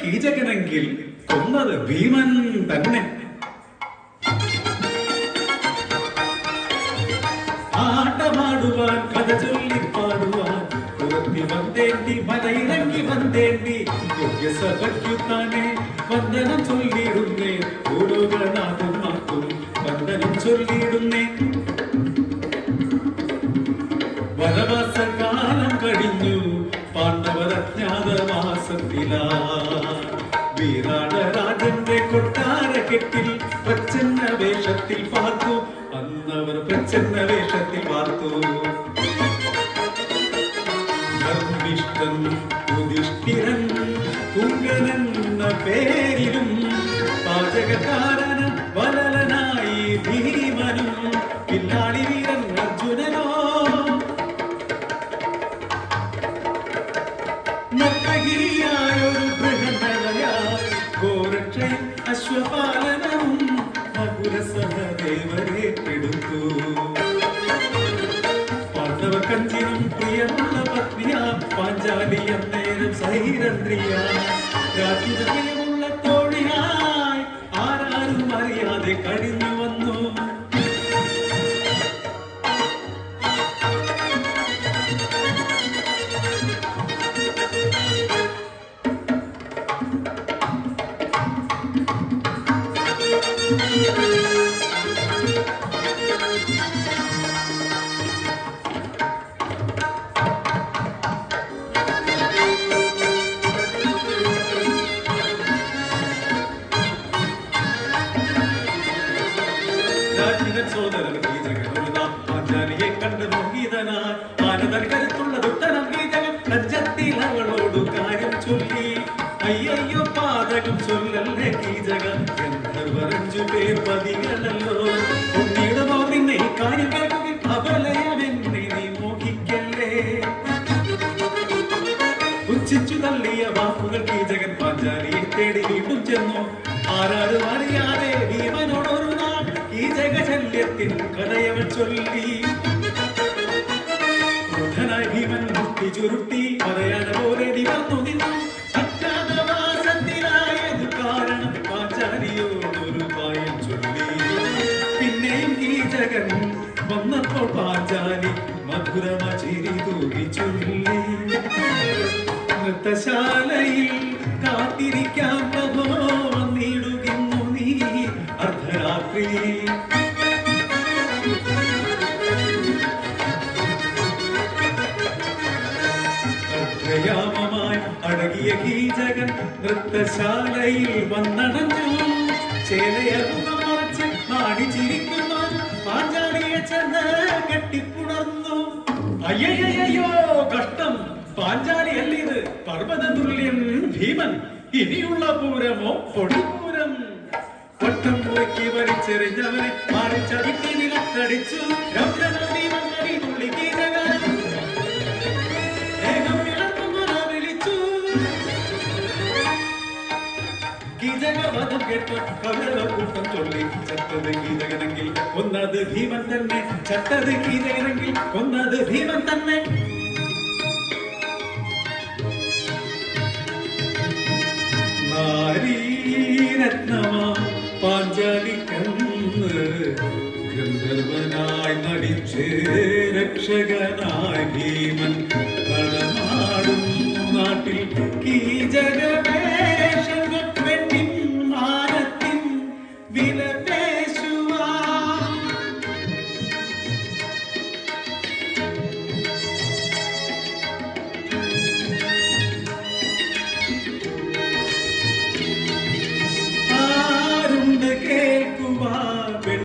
കീചകനെങ്കിൽ കൊന്നത് ഭീമൻ തന്നെ. ആട്ടമാടുവാൻ കഥ ചൊല്ലിപ്പാടുവാൻ പുറത്തി വന്നേണ്ടി മലയിറങ്ങി വന്നേണ്ടി യോഗ്യസഭയ്ക്കു താനെ വന്ദനം ചൊല്ലിയിടുന്നേ. ഭൂലോകനാഥന്മാർക്കും വന്ദനം ചൊല്ലിയിടുന്നേ. വനവാസകാലം കഴിഞ്ഞു പാണ്ഡവർ അജ്ഞാതവാസത്തിലാ. വിരാടരാജന്റെ കൊട്ടാരക്കെട്ടിൽ പ്രച്ഛന്ന വേഷത്തിൽ പാർത്തു. അന്നവർ പ്രച്ഛന്ന വേഷത്തിൽ പാർത്തു. ധർമ്മിഷ്ഠൻ യുധിഷ്ഠിരൻ കുങ്കനെന്ന പേരിലും പാചകക്കാരൻ വലലനായി ഭീമനും പിന്നാളി വീരൻ അർജുനനോ നർത്തകിയായൊരു ബൃഹന്നളയായി ഗോരക്ഷയും അശ്വപാലനവും നകുലസഹദേവരേറ്റെടുത്തു. പാണ്ഡവ കഞ്ചിനും പ്രിയമുള്ള പത്നിയാ പാഞ്ചാലി അന്നേരം സൈരന്ധ്രിയ. രാജ്യത്തിന് പ്രിയമുള്ള തോഴിയായി ആരാരും അറിയാതെ കഴിഞ്ഞു വന്നു. സോദരൻ കീചകൻ പാഞ്ചാലിയെ കണ്ട് മോഹിതനായി ആനന്ദൻ കരുത്തുള്ള ദുഷ്ടനം കീചകൻ ലജ്ജത്തിൽ അവളോടു കാര്യം ചൊല്ലി. അയ്യോ പാതകം ചൊല്ലല്ലേ കീചകൻ, ഗന്ധർവരഞ്ചു പേർ പതികളല്ലോ. ഉണ്ണിയിടമോ നിന്നെ ഈ കാര്യം കേൾക്കുകയും അപലയമെന്നെ നീ മോഹിക്കല്ലേ. ഉച്ചിച്ചു തള്ളിയ വാക്കുകൾ കീചകൻ പാഞ്ചാലിയെ തേടി വീണ്ടും ചെന്നു. ആരാരും അറിയാതെ ഭീമനോടൊരു നാൾ കീചകശല്യത്തിൻ കഥയവൻ ചൊല്ലി. ക്രുദ്ധനായി ഭീമൻ മുട്ടി ചുരുട്ടി പറയാന പോലെ നിവർന്നു നിന്നു. അജ്ഞാതവാസത്തിലായതു കാരണം പാഞ്ചാലിയോടൊരു പായം ചൊല്ലി. പിന്നെയും കീചകൻ വന്നപ്പോൾ പാഞ്ചാലി മധുരമചിരി തൂകി ചൊല്ലി. നൃത്തശാലയിൽ കാത്തിരിക്കാം പ്രഭോ വന്നിടുകിന്നു നീ അർദ്ധരാത്രി. അർദ്ധയാമമായി അടങ്ങിയ കീചകൻ നൃത്തശാലയിൽ വന്നണഞ്ഞു. ചേലയറുന്ന മറച്ച് നാടിച്ചിരിക്കുന്നു പാഞ്ചാലിയെ ചെന്ന് കെട്ടിപ്പുണർന്നു. അയ്യയ്യോ കഷ്ടം, പാഞ്ചാലി അല്ലിത് പർവ്വതതുല്യൻ ഭീമൻ. ഇനിയുള്ള പൂരമോ പൊടിപൂരം. വട്ടം മുറുക്കി വലിച്ചെറിഞ്ഞവനെ മാറിച്ചവിട്ടി നിലത്തടിച്ചു. ഭീമൻ കരിതുള്ളി കീചകൻ വേഗം വിളർത്തുന്ന വിളിച്ചു. കീചകവധം കേട്ട് കൗരവകൂട്ടം ചൊല്ലി. ചത്തത് കീചകനെങ്കിൽ കൊന്നത് ഭീമൻ തന്നെ. ചത്തത് കീചകനെങ്കിൽ കൊന്നത് ഭീമൻ തന്നെ. നാരീരത്നമാം പാഞ്ചാലിക്കന്ന് ഗന്ധർവനായി നടിച്ച് രക്ഷകനായി ഭീമൻ നടമാടും നാട്ടിൽ കീചക